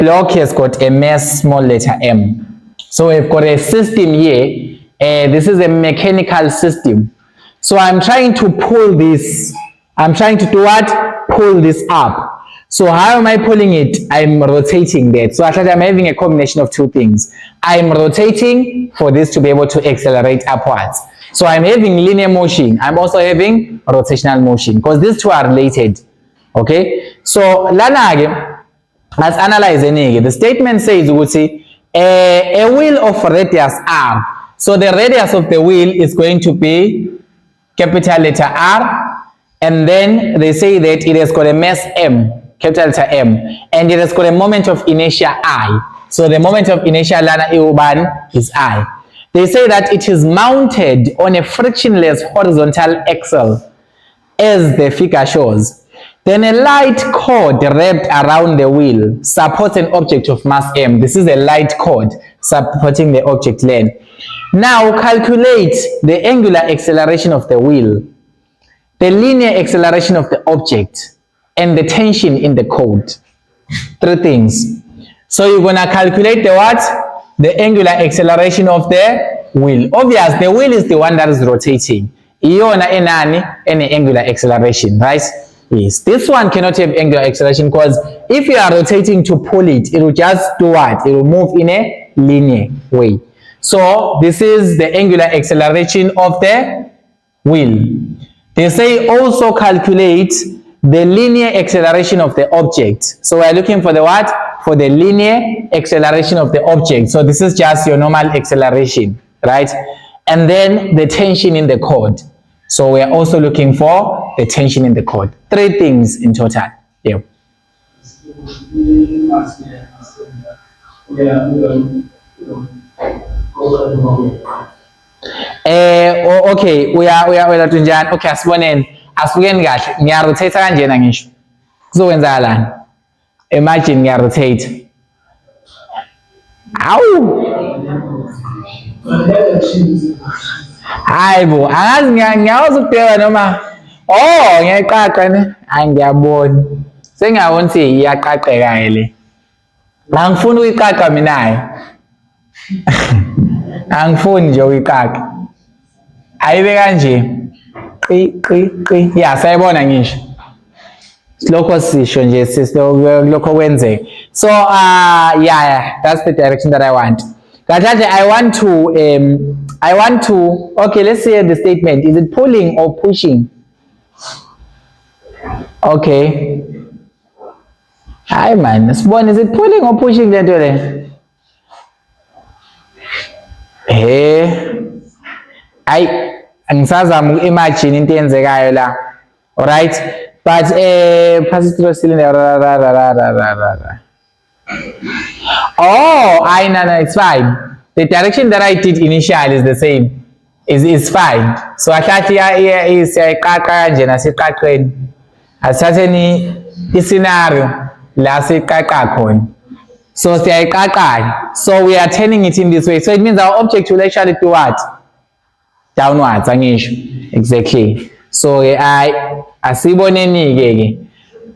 block has got a mass small letter m. So we've got a system here. This is a mechanical system. So I'm trying to pull this. I'm trying to do what? Pull this up. So how am I pulling it? I'm rotating that. So actually I'm having a combination of two things. I'm rotating for this to be able to accelerate upwards. So I'm having linear motion. I'm also having rotational motion because these two are related. Okay? So lana, let's analyze it. The statement says a wheel of radius r. So the radius of the wheel is going to be capital letter R, and then they say that it has got a mass m, capital letter M, and it has got a moment of inertia I. So the moment of inertia lana is I. They say that it is mounted on a frictionless horizontal axle, as the figure shows. Then a light cord wrapped around the wheel supports an object of mass m. This is a light cord supporting the object length. Now calculate the angular acceleration of the wheel, the linear acceleration of the object, and the tension in the cord. Three things. So you're gonna calculate the what? The angular acceleration of the wheel. Obviously, the wheel is the one that is rotating. Iona enani any angular acceleration, right? Yes. This one cannot have angular acceleration because if you are rotating to pull it, it will just do what? It will move in a linear way. So this is the angular acceleration of the wheel. They say also calculate the linear acceleration of the object. So we're looking for the what? For the linear acceleration of the object. So this is just your normal acceleration, right? And then the tension in the cord. So we're also looking for the tension in the cord. Three things in total. Yeah. Okay, we are doing that. Okay, asiboneni kahle ngiyarotate kanjena ngisho kuzokwenzalani. Imagine ngiyarotate. Awu hayi bo, angazi ngiyawazi ukubheka noma ngiyaqaqa ne, angiyabona sengiyabona ukuthi iyaqaqeka le. Angifuni uyiqaqa mina angifuni nje uyiqaqa, ayibe kanje qi ya sayibona ngisho lokho sisho nje lokho kwenzeka. So yeah, that's the direction that I want. Kajaje, I want to okay, let's see the statement. Is it pulling or pushing? Okay, hi man, Sibon, is it pulling or pushing that way? Angisazama uku-imagine into eyenzekayo la. Alright, but positive cylinder. No, it's fine. The direction that I did initially is the same. Is fine. So I thought is njena siqaqeni. Asathe scenario la siqaqa khona. So siyayiqaqana. So we are turning it in this way. So it means our object will actually do what? Downwards, angisho. Exactly. So asiboneni ke.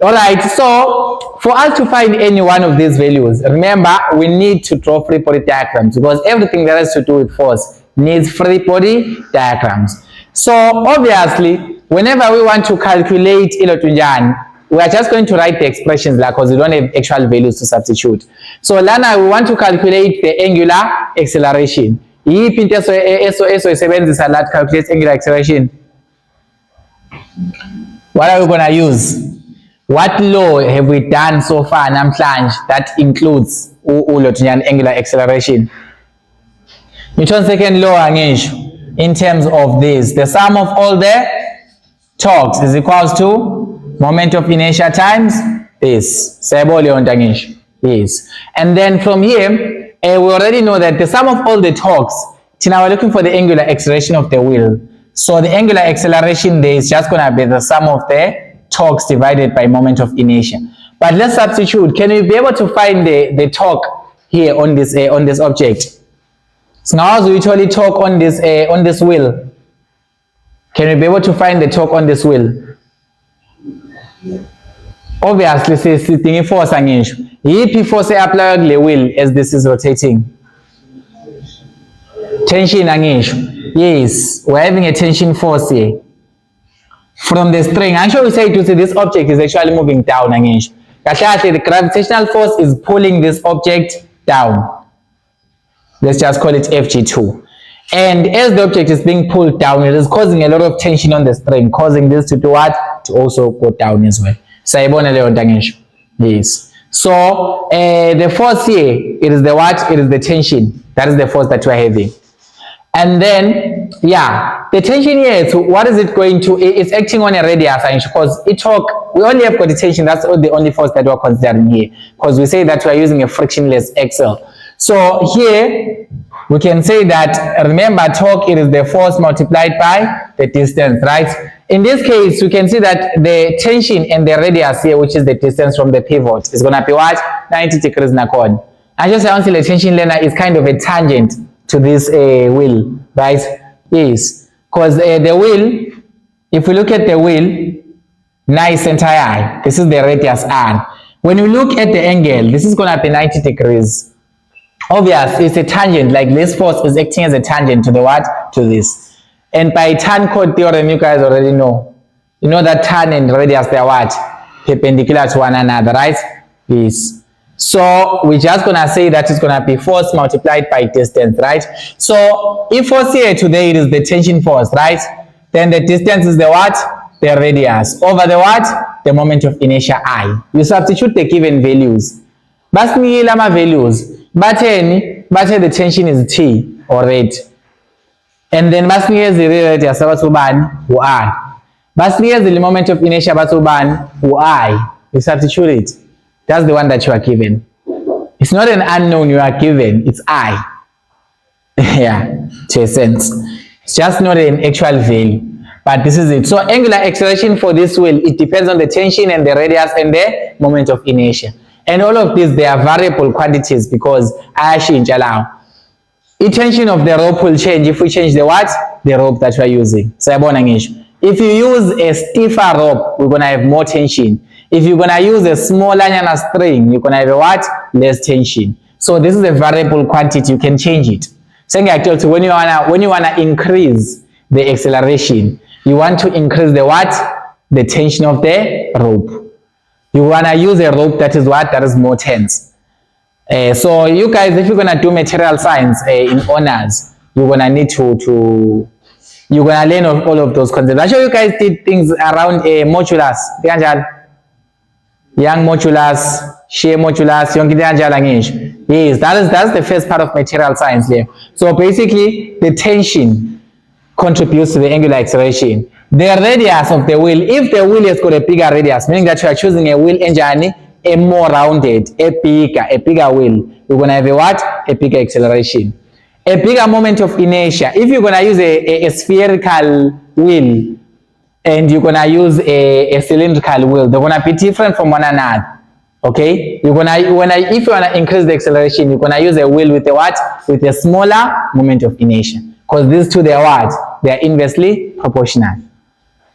Alright, so for us to find any one of these values, remember we need to draw free body diagrams because everything that has to do with force needs free body diagrams. So obviously, whenever we want to calculate ilotunjani, we are just going to write the expressions like because we don't have actual values to substitute. So lana we want to calculate the angular acceleration. Yiphi into esebenzisa la calculate angular acceleration? What are we going to use? What law have we done so far namhlanje that includes angular acceleration? Newton's second law angisho in terms of this, the sum of all the torques is equals to moment of inertia times this. Yes. And then from here, we already know that the sum of all the torques, now we're looking for the angular acceleration of the wheel. So the angular acceleration there is just going to be the sum of the torques divided by moment of inertia. But let's substitute. Can we be able to find the torque here on this object? So now as we usually torque on this wheel, can we be able to find the torque on this wheel? Obviously, sidinga force angisho. Yiphi force apply kule wheel as this is rotating? Tension angisho. Yes, we're having a tension force here from the string. I'm sure we say to say this object is actually moving down angisho. Kahle the gravitational force is pulling this object down. Let's just call it Fg2. And as the object is being pulled down, it is causing a lot of tension on the string, causing this to do what? To also go down as well. Sayibona leyo nto angisho. Yes. So the force here, it is the what? It is the tension. That is the force that we are having. And then, yeah, the tension here, so what is it going to? It's acting on a radius, because we only have got the tension. That's the only force that we're considering here, because we say that we're using a frictionless axle. So here, we can say that, remember, torque, it is the force multiplied by the distance, right? In this case, we can see that the tension and the radius here, which is the distance from the pivot, is going to be what? 90 degrees nakon. I just want to say the tension liner is kind of a tangent to this wheel, right? Yes, because the wheel, if we look at the wheel, nice center I, this is the radius R. When you look at the angle, this is going to be 90 degrees. Obvious, it's a tangent, like this force is acting as a tangent to the what? To this. And by tan chord theorem, you guys already know. You know that tan and radius, they are what? Perpendicular to one another, right? Yes. So we're just going to say that it's going to be force multiplied by distance, right? So if force here today it is the tension force, right? Then the distance is the what? The radius. Over the what? The moment of inertia I. You substitute the given values. Basinikile ama values. Batheni the tension is T or rate. And then basinikeze the radius abathi ubani? U-R. Basinikeze the moment of inertia abathi ubani? U-I. You substitute it. That's the one that you are given. It's not an unknown you are given, it's I. Yeah, to a sense. It's just not an actual value. But this is it. So angular acceleration for this wheel, it depends on the tension and the radius and the moment of inertia. And all of these, they are variable quantities because I change allow. The tension of the rope will change if we change the what? The rope that we are using. So if you use a stiffer rope, we're going to have more tension. If you're going to use a smaller string, you're going to have a what? Less tension. So this is a variable quantity. You can change it. So I told you, when you wanna increase the acceleration, you want to increase the what? The tension of the rope. You want to use a rope that is what? That is more tense. So you guys, if you're going to do material science in honors, you're going to need you're going to learn all of those concepts. I'm sure you guys did things around modulus. Young modulus, shear modulus, yes, that's the first part of material science there. So basically, the tension contributes to the angular acceleration. The radius of the wheel, if the wheel has got a bigger radius, meaning that you are choosing a wheel engine, a more rounded, a bigger wheel, you're going to have a what? A bigger acceleration. A bigger moment of inertia. If you're going to use a spherical wheel and you're going to use a cylindrical wheel, they're going to be different from one another. Okay? If you want to increase the acceleration, you're going to use a wheel with a what? With a smaller moment of inertia. Because these two, they are what? They are inversely proportional.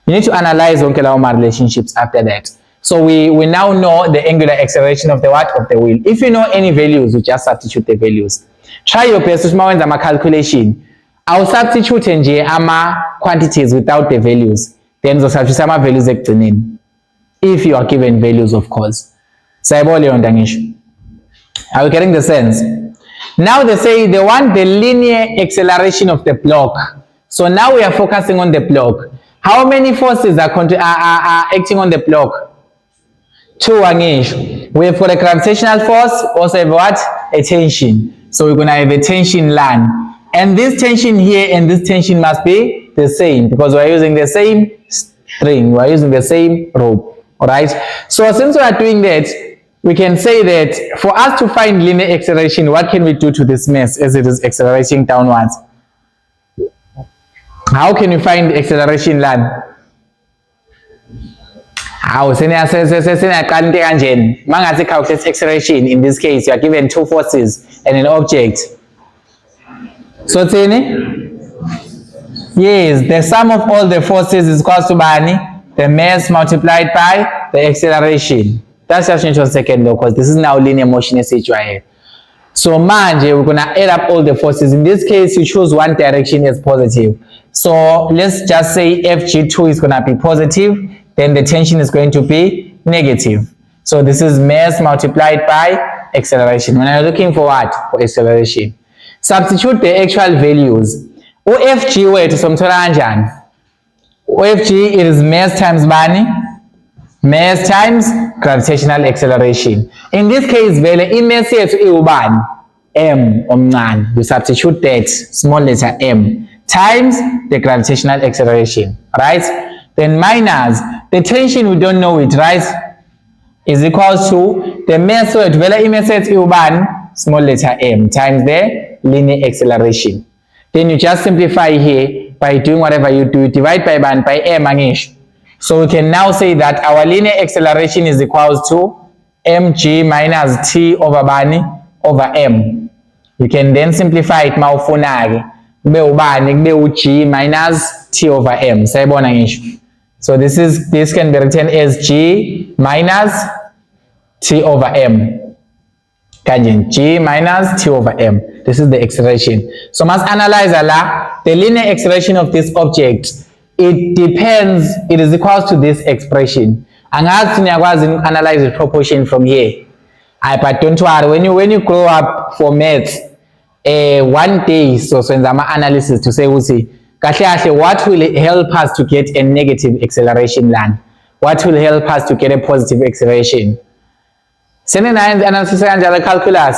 You need to analyze my relationships after that. So we now know the angular acceleration of the what? Of the wheel. If you know any values, you just substitute the values. Try your best to make a calculation. I'll substitute quantities without the values. Then you substitute some values if you are given values, of course. Are we getting the sense? Now they say they want the linear acceleration of the block. So now we are focusing on the block. How many forces are acting on the block? 2 angisho. We have got a gravitational force, also have what? A tension. So we're going to have a tension line. And this tension here and this tension must be the same because we're using the same string. We're using the same rope. Alright? So since we are doing that, we can say that for us to find linear acceleration, what can we do to this mess as it is accelerating downwards? How can you find acceleration line? How? Calculate acceleration. In this case, you are given 2 forces and an object. So yes, the sum of all the forces is equal to the mass multiplied by the acceleration. That's just Newton's second law because this is now linear motion here. So manje, we're gonna add up all the forces. In this case, you choose one direction as positive. So let's just say Fg2 is gonna be positive, then the tension is going to be negative. So this is mass multiplied by acceleration. When I'm looking for what? For acceleration. Substitute the actual values. Fg wethu somthola kanjani? Fg, it is mass times bani? Mass times gravitational acceleration. In this case, vele mass yethu iubani? M omncane. You substitute that small letter m times the gravitational acceleration, right? Then minus the tension, we don't know it, right? Is equals to the mass wethu vele mass yethu iubani? Small letter m times the linear acceleration. Then you just simplify here by doing whatever you do. Divide by m angisho. So we can now say that our linear acceleration is equals to mg minus t over bani over m. You can then simplify it mawufuna-ke kube ubani kube u-g minus t over m. Sayibona ngisho. So this can be written as g minus t over m. G minus t over m. This is the acceleration. So must analyze the linear acceleration of this object. It depends, it is equal to this expression. Angazi niyakwazi analyze the proportion from here. But don't worry, when you grow up for maths, one day so ama analysis to say what will help us to get a negative acceleration line? What will help us to get a positive acceleration? Sending analysis and calculus.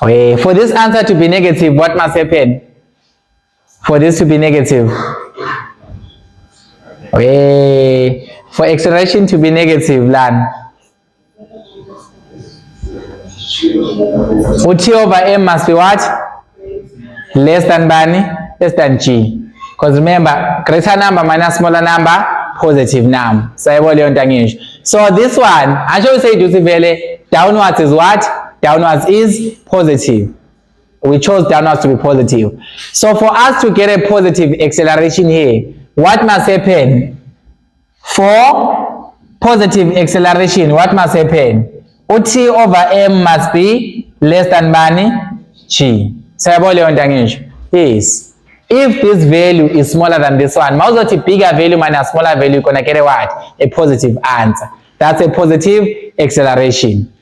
Okay, for this answer to be negative, what must happen? For this to be negative. Okay, for acceleration to be negative, lan. T over m must be what? Less than bani? Less than g. Because remember, greater number minus smaller number, positive number. So this one, I should say downwards is what? Downwards is positive. We chose downwards to be positive. So for us to get a positive acceleration here, what must happen? For positive acceleration, what must happen? T over m must be less than bani? G. Yes. If this value is smaller than this one, a bigger value minus smaller value, you're going to get a what? A positive answer. That's a positive acceleration.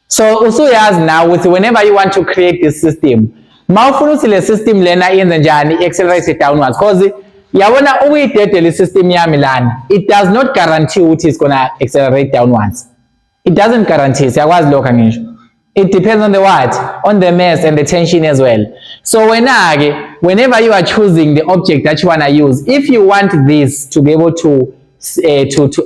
So also now with whenever you want to create this system, mawufuna system lena yenza njani accelerate downwards because yabona ukuyidedela system yami lana, it does not guarantee ukuthi it's gonna accelerate downwards. It doesn't guarantee. Siyakwazi lokho ngisho. It depends on the what? On the mass and the tension as well. So whenever you are choosing the object that you want to use, if you want this to be able to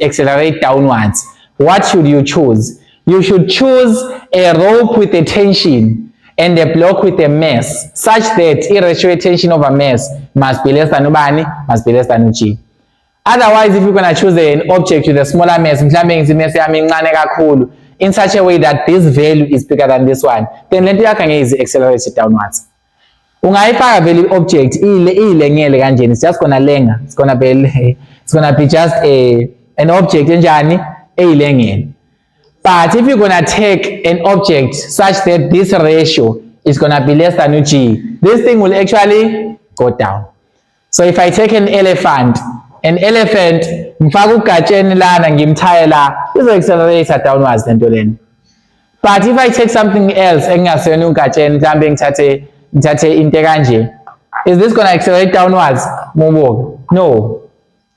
accelerate downwards, what should you choose? You should choose a rope with a tension and a block with a mass, such that irrational tension over mass must be less than ubani, must be less than g. Otherwise, if you're going to choose an object with a smaller mass, in such a way that this value is bigger than this one, then lento yakho angeke accelerate downwards. Ungayifaka value object ilengele kanjeni, it's just gonna lenga, it's gonna be just an object enjani eyilengele. But if you're gonna take an object such that this ratio is gonna be less than g, this thing will actually go down. So if I take an elephant ngifaka ugatsheni lana ngimthaye la, izo accelerate downwards lento lena. But if I take something else engasiyona ugatsheni, mhlambe ngithathe into kanje, is this going to accelerate downwards? No.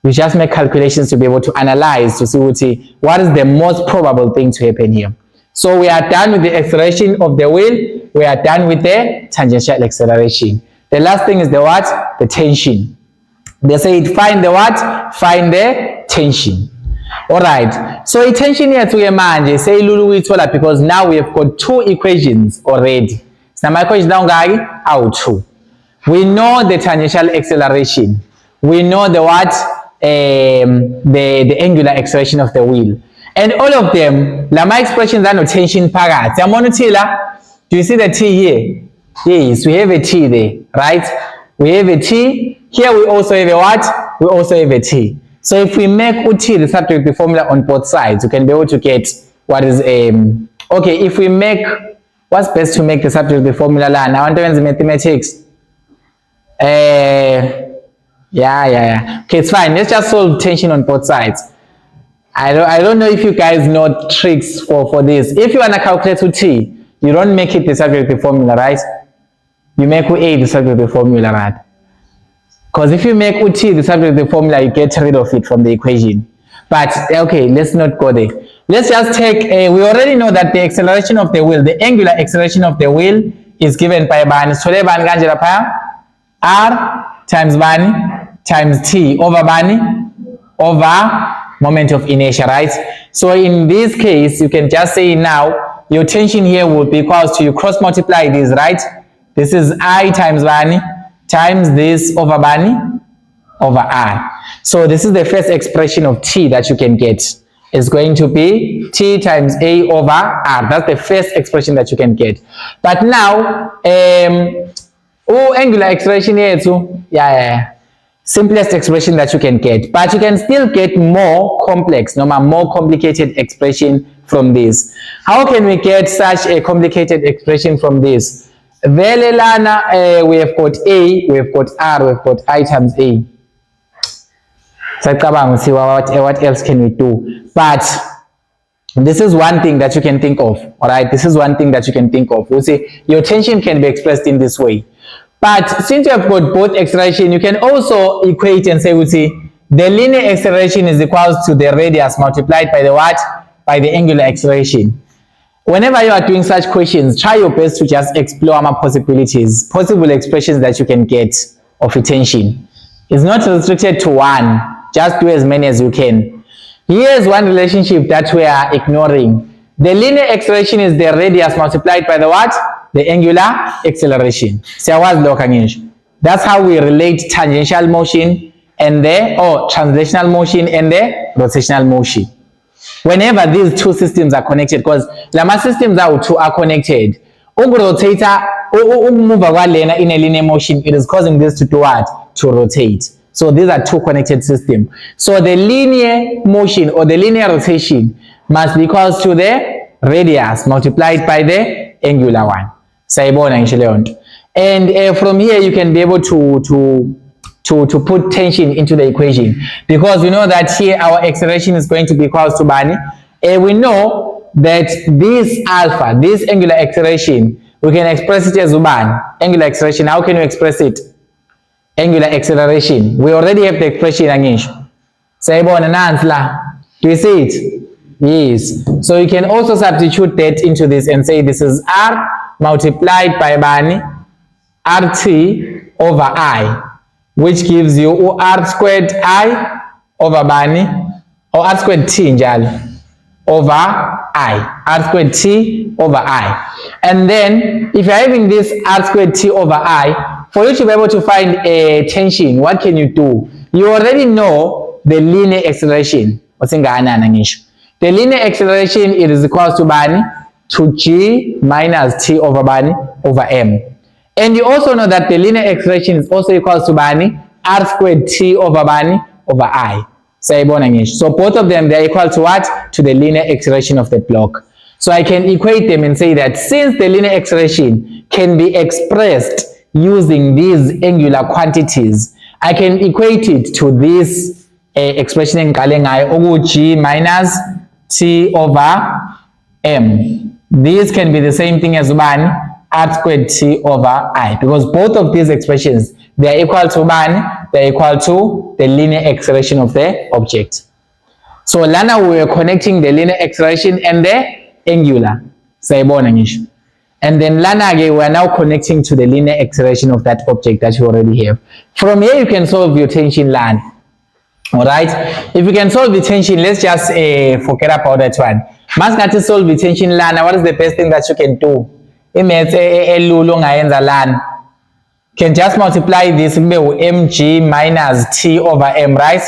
We just make calculations to be able to analyze to see what is the most probable thing to happen here. So we are done with the acceleration of the wheel. We are done with the tangential acceleration. The last thing is the what? The tension. They say find the what? Find the tension. Alright. So the tension here to manje say lulu ithola because now we have got two equations already. So my equation now guys are two. We know the tangential acceleration. We know the what? The angular acceleration of the wheel. And all of them, my expressions are no tension pagat. Do you see the T here? Yes, we have a T there, right? We have a T. Here we also have a what? We also have a T. So if we make T the subject of the formula on both sides, you can be able to get what is okay, if we make, what's best to make the subject of the formula learn? I want to use mathematics. Yeah. Okay, it's fine. Let's just solve tension on both sides. I don't know if you guys know tricks for this. If you want to calculate T, you don't make it the subject of the formula, right? You make A the subject of the formula, right? Because if you make T the subject of the formula, you get rid of it from the equation. But okay, let's not go there. Let's just take we already know that the acceleration of the wheel, the angular acceleration of the wheel is given by R times times T over over moment of inertia, right? So in this case, you can just say now your tension here will be equals to, you cross multiply this, right? This is I times times this over over R. So this is the first expression of T that you can get. It's going to be T times A over R. That's the first expression that you can get. But now, angular acceleration here too. Yeah. Simplest expression that you can get. But you can still get more complex, more complicated expression from this. How can we get such a complicated expression from this? Velelana, we have got A, we have got R, we have got I times A. So see what else can we do? But this is one thing that you can think of. All right, this is one thing that you can think of. We say your tension can be expressed in this way. But since you have got both acceleration, you can also equate and say, we see the linear acceleration is equals to the radius multiplied by the what? By the angular acceleration. Whenever you are doing such questions, try your best to just explore more possibilities, possible expressions that you can get of a tension. It's not restricted to one. Just do as many as you can. Here's one relationship that we are ignoring. The linear acceleration is the radius multiplied by the what? The angular acceleration. That's how we relate tangential motion and the translational motion and the rotational motion. Whenever these two systems are connected, because Lama systems are connected, rotator move in a linear motion, it is causing this to do what? To rotate. So these are two connected systems. So the linear motion or the linear rotation must be equal to the radius multiplied by the angular one. And from here you can be able to put tension into the equation, because we know that here our acceleration is going to be equal to Bani. And we know that this alpha, this angular acceleration, we can express it as angular acceleration. How can we express it? Angular acceleration. We already have the expression again. Do you see it? Yes. So you can also substitute that into this and say this is R multiplied by RT over I, which gives you R squared I over or R squared T over I. R squared T over I. And then if you're having this R squared T over I, for you to be able to find a tension, what can you do? You already know the linear acceleration. The linear acceleration, it is equal to G minus T over M. And you also know that the linear acceleration is also equal to R squared T over I. So both of them, they are equal to what? To the linear acceleration of the block. So I can equate them and say that since the linear acceleration can be expressed using these angular quantities, I can equate it to this expression in G minus T over M. These can be the same thing as R squared T over I, because both of these expressions, they are equal to they are equal to the linear acceleration of the object. So lana we are connecting the linear acceleration and the angular. And then lana we are now connecting to the linear acceleration of that object that you already have. From here you can solve your tension line. Alright, if you can solve the tension, let's just forget about that one. Must solve the tension line. What is the best thing that you can do? Can just multiply this with mg minus t over m, right?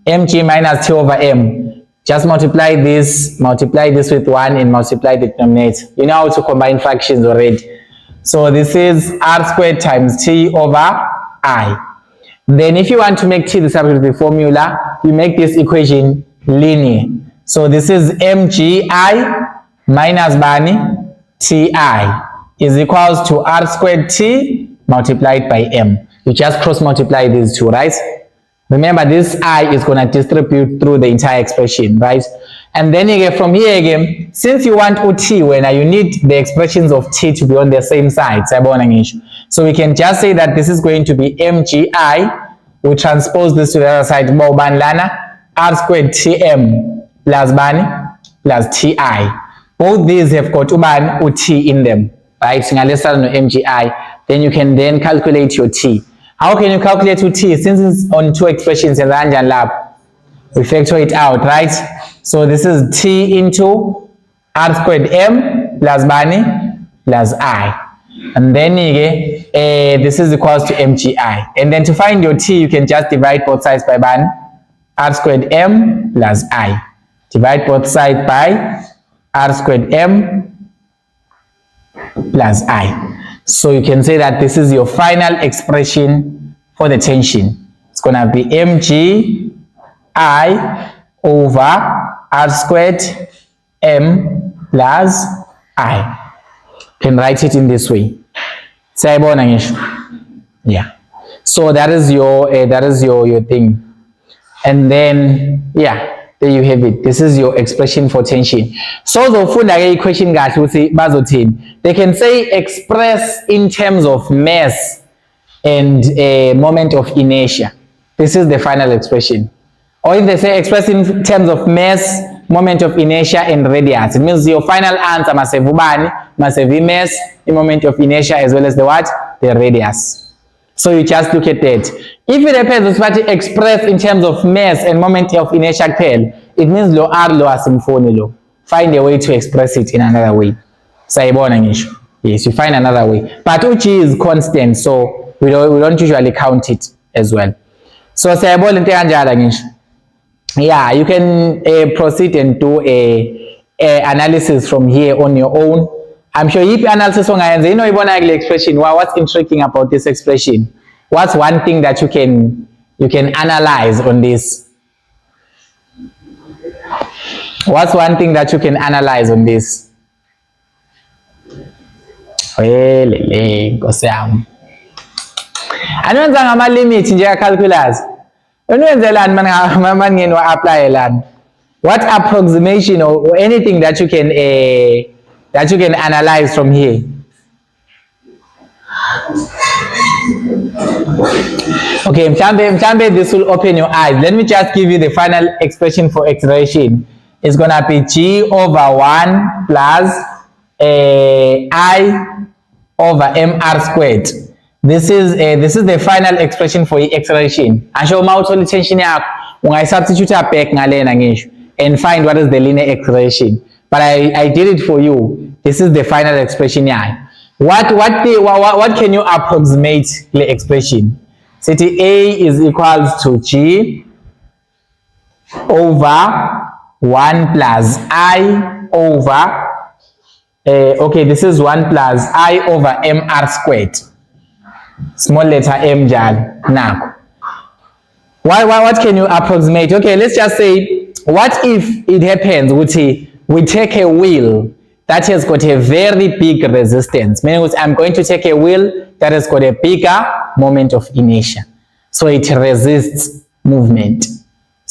Mg minus t over m. Just multiply this with 1 and multiply the denominator. You know how to combine fractions already. So this is r squared times t over I. Then if you want to make t the subject of the formula, you make this equation linear. So this is mgi minus bani ti is equals to r squared t multiplied by m. You just cross multiply these two, right? Remember, this I is going to distribute through the entire expression, right? And then again, from here again, since you want UT, when you need the expressions of T to be on the same side, so we can just say that this is going to be MGI. We transpose this to the other side, R squared TM plus Bani plus TI. Both these have got UT in them, right? MGI. Then you can then calculate your T. How can you calculate your T? Since it's on two expressions in the Anjan lab, we factor it out, right? So this is T into R squared M plus Bani plus I. And then this is equals to MGI. And then to find your T, you can just divide both sides by Bani, R squared M plus I. Divide both sides by R squared M plus I. So you can say that this is your final expression for the tension. It's going to be mg I over r squared m plus I. You can write it in this way. Yeah. So that is your thing. And then yeah, there you have it. This is your expression for tension. So the full equation they can say express in terms of mass and a moment of inertia. This is the final expression. Or if they say express in terms of mass, moment of inertia and radius, it means your final answer must have mass, the moment of inertia as well as the what? The radius. So you just look at that. If it happens to express in terms of mass and moment of inertia, it means lo r lo asimfoni lo. Find a way to express it in another way. Yes, you find another way. But Uchi is constant, so we don't usually count it as well. So yeah, you can proceed and do a analysis from here on your own. I'm sure if analysis expression, what's intriguing about this expression? What's one thing that you can analyze on this? What's one thing that you can analyze on this? What approximation or anything that you can analyze from here? Okay, Mchambe, this will open your eyes. Let me just give you the final expression for acceleration. It's gonna be g over 1 plus I over mr squared. This is the final expression for acceleration. And show my tension when I substitute a back and find what is the linear acceleration. But I did it for you. This is the final expression here. What can you approximate the expression? City A is equals to G over 1 plus I over okay, this is 1 plus I over mr squared. Small letter m jal. Now, what can you approximate? Okay, let's just say, what if it happens we take a wheel that has got a very big resistance, meaning I'm going to take a wheel that has got a bigger moment of inertia, so it resists movement.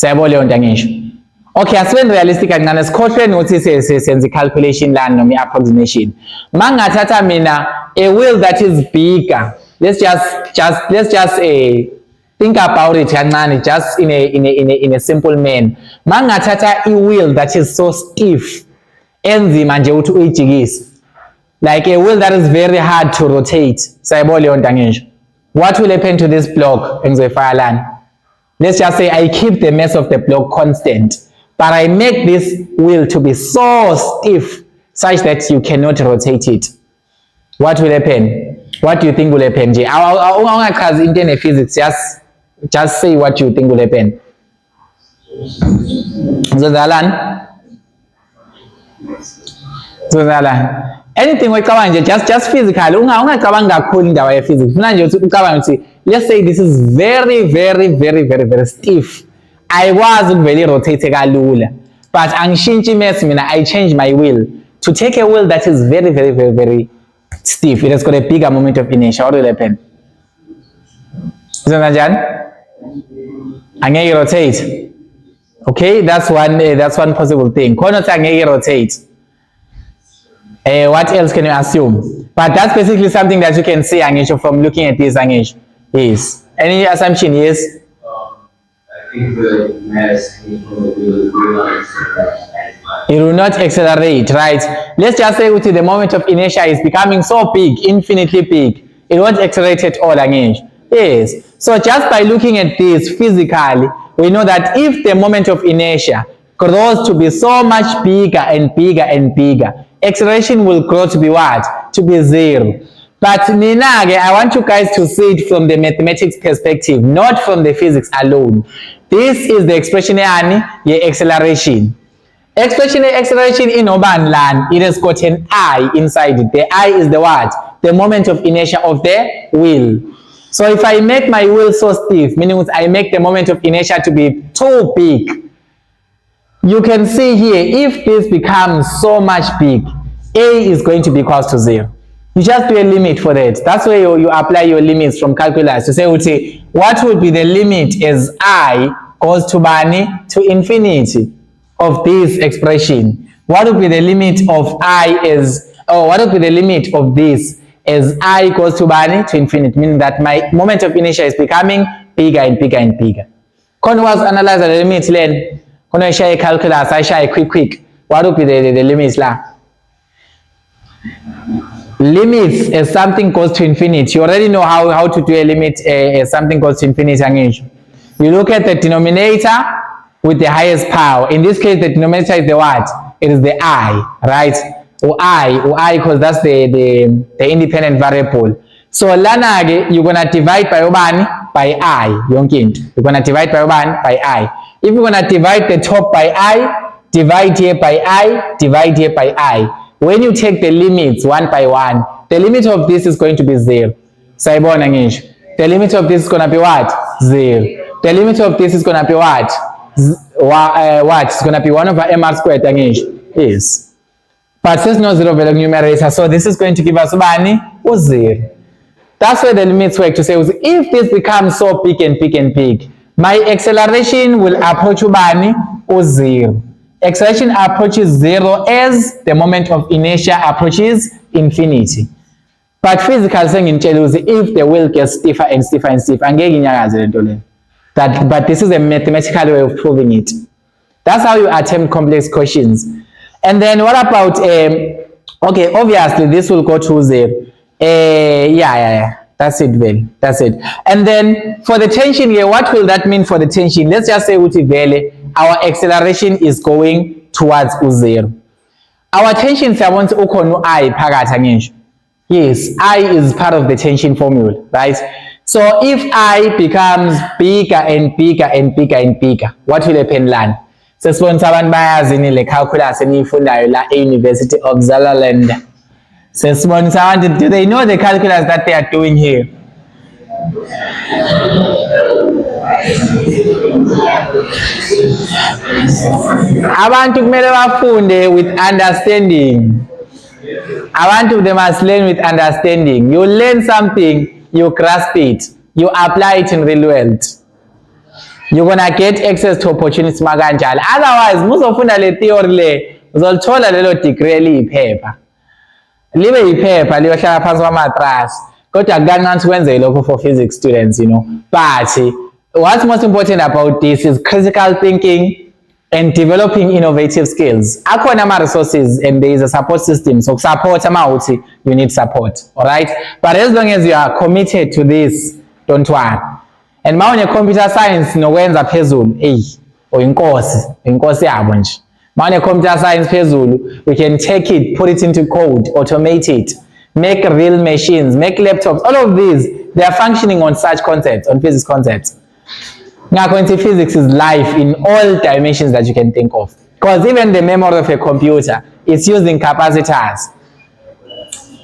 Okay, as when realistic and as notice sense calculation land no approximation. Mangatata mina a wheel that is bigger. Let's just think about it just in a simple man. Mangatata a wheel that is so stiff. Like a wheel that is very hard to rotate. What will happen to this block in the fireland? Let's just say I keep the mass of the block constant, but I make this wheel to be so stiff such that you cannot rotate it. What will happen? What do you think will happen? I'll in physics, just say what you think will happen. Anything we cover just physical. Physics. Let's say this is very stiff. ayikwazi ukuvela i-rotate kalula, but angishintshi imass mina, I change my wheel to take a wheel that is very, very, very, very stiff. It has got a bigger moment of inertia. What will happen? Izenza njani? Angeke rotate. Okay, that's one possible thing. Khona ukuthi angeke rotate. What else can you assume? But that's basically something that you can see, Angisho, from looking at this, Angish. Yes. Any assumption? Yes. I think the mass it will not accelerate, right? Let's just say the moment of inertia is becoming so big, infinitely big. It won't accelerate at all, Angish. Yes. So just by looking at this physically, we know that if the moment of inertia grows to be so much bigger and bigger and bigger, acceleration will grow to be what? To be 0. But Ninage, I want you guys to see it from the mathematics perspective, not from the physics alone. This is the expression ye acceleration. Expression acceleration in urban land, it has got an I inside it. The I is the what? The moment of inertia of the wheel. So if I make my wheel so stiff, meaning I make the moment of inertia to be too big, you can see here, if this becomes so much big, A is going to be equals to 0. You just do a limit for that. That's where you apply your limits from calculus. To say, what would be the limit as I goes to bani to infinity of this expression? What would be the limit of I as, or what would be the limit of this as I goes to bani to infinity? Meaning that my moment of inertia is becoming bigger and bigger and bigger. Can was analyze the limit then? Can I share calculus? I share quick. What would be the limits la? Limits as something goes to infinity. You already know how to do a limit as something goes to infinity. You look at the denominator with the highest power. In this case, the denominator is the what? It is the I, right? Or I, because that's the independent variable. So lana you're gonna divide by ubani by I. You're gonna divide by ubani by I. If you're gonna divide the top by I, divide here by I, divide here by I. When you take the limits one by one, the limit of this is going to be 0. Saibona ngisho. The limit of this is going to be what? 0. The limit of this is going to be what? What? It's going to be 1 over mr squared ngisho. Yes. But since no 0 value numerator, so this is going to give us ubani? 0. That's where the limits work, to say if this becomes so big and big and big, my acceleration will approach ubani? 0. Acceleration approaches 0 as the moment of inertia approaches infinity. But physical saying in if the wheel gets stiffer and stiffer and stiffer, but this is a mathematical way of proving it. That's how you attempt complex questions. And then what about okay, obviously this will go to 0. Yeah. That's it, Vele. That's it. And then for the tension here, what will that mean for the tension? Let's just say with Vele, our acceleration is going towards 0. Our tension is I phakathi. Yes, I is part of the tension formula, right? So if I becomes bigger and bigger and bigger and bigger, what will happen lan? Sesibona abantu bayazini le calculus eniyifundayo la University of Zalaland. Sesibona abantu, do they know the calculus that they are doing here? Abantu kumele bafunde with understanding. Abantu, they must learn with understanding. You learn something, you grasp it, you apply it in real world. You're gonna get access to opportunities makanjalo. Otherwise, muzofunda le theory le, uzolithola lelo degree eliyiphepha. Libe yiphepha liyohlala phansi kwamatrasi. Kodwa kancane ukwenze lokho for physics students, you know. But what's most important about this is critical thinking and developing innovative skills. Akhona ama resources and there is a support system. So support amauti, you need support, all right? But as long as you are committed to this, don't worry. And mawune computer science nokwenza phezulu, inkosi yabo nje. Mawune computer science phezulu, we can take it, put it into code, automate it, make real machines, make laptops. All of these, they are functioning on such concepts, on physics concepts. Now, quantum physics is life in all dimensions that you can think of. Because even the memory of a computer is using capacitors.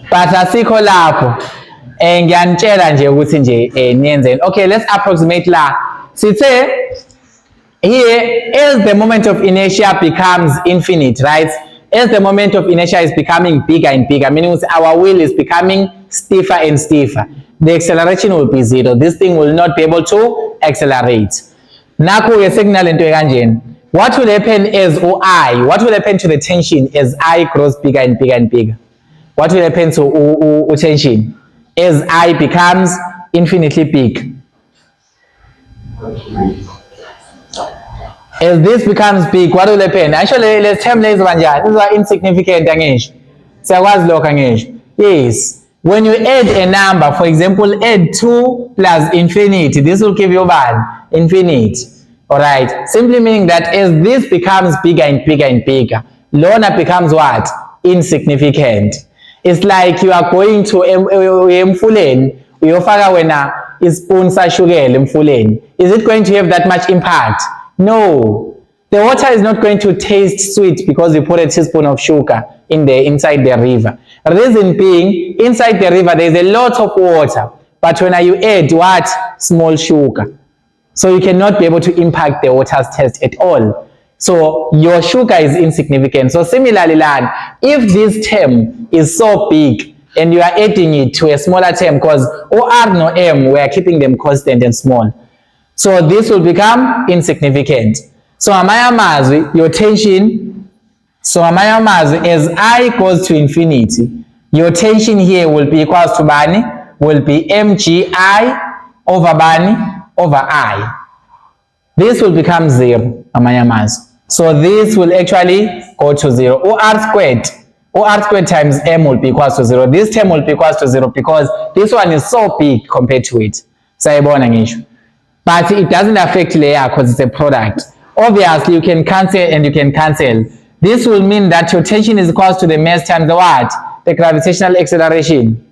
But asikho lapho, ngiyanitshela nje ukuthi nje niyenze. Okay, let's approximate la. Sithe here, as the moment of inertia becomes infinite, right? As the moment of inertia is becoming bigger and bigger, meaning our wheel is becoming stiffer and stiffer, the acceleration will be zero. This thing will not be able to accelerate. Naku a signal into kanjeni. What will happen is what will happen to the tension as I grows bigger and bigger and bigger? What will happen to tension as I becomes infinitely big? As this becomes big, what will happen? Actually, let's term this one. These are insignificant. Yes. When you add a number, for example, add 2 plus infinity, this will give you 1, infinite. Alright, simply meaning that as this becomes bigger and bigger and bigger, lona becomes what? Insignificant. It's like you are going to emfuleni, uyofaka wena ispoon sashukela emfuleni. Is it going to have that much impact? No. The water is not going to taste sweet because you put a teaspoon of sugar inside the river. Reason being, inside the river there is a lot of water, but when you add what? Small sugar. So you cannot be able to impact the water's taste at all. So your sugar is insignificant. So similarly, lad, if this term is so big and you are adding it to a smaller term, because OR no M, we are keeping them constant and small. So this will become insignificant. So amayamazi, your tension, so amayamazi, as I goes to infinity, your tension here will be equals to bani, will be mgi over bani over I. This will become 0, amayamazi. So this will actually go to 0. OR squared times M will be equals to 0. This term will be equals to 0 because this one is so big compared to it. Sayibona ngisho. But it doesn't affect layer because it's a product. Obviously, you can cancel and you can cancel. This will mean that your tension is equals to the mass times the what? The gravitational acceleration.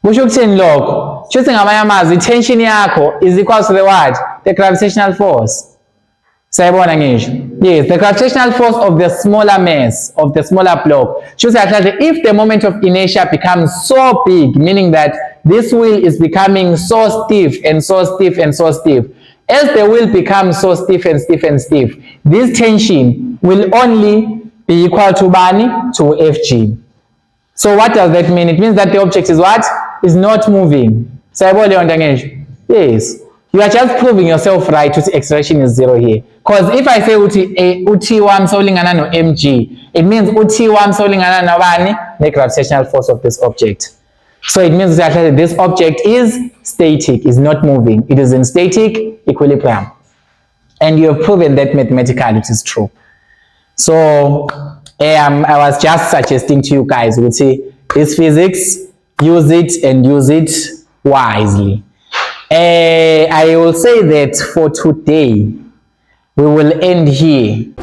Kusho ukuthini lokho? Shuthi ngamanye amazwi tension yakho is equals to the what? The gravitational force. Sayibona ngisho. Yes, the gravitational force of the smaller mass, of the smaller block. Shuthi actually if the moment of inertia becomes so big, meaning that this wheel is becoming so stiff and so stiff and so stiff. As the wheel becomes so stiff and stiff and stiff, this tension will only be equal to bani to Fg. So what does that mean? It means that the object is what? Is not moving. Yes. You are just proving yourself right to acceleration is 0 here. Because if I say uti wam solingana no mg, it means uti wam solingana no bani, the gravitational force of this object. So it means that this object is static, is not moving. It is in static equilibrium. And you have proven that mathematically it is true. So I was just suggesting to you guys, we'll see this physics, use it and use it wisely. I will say that for today, we will end here.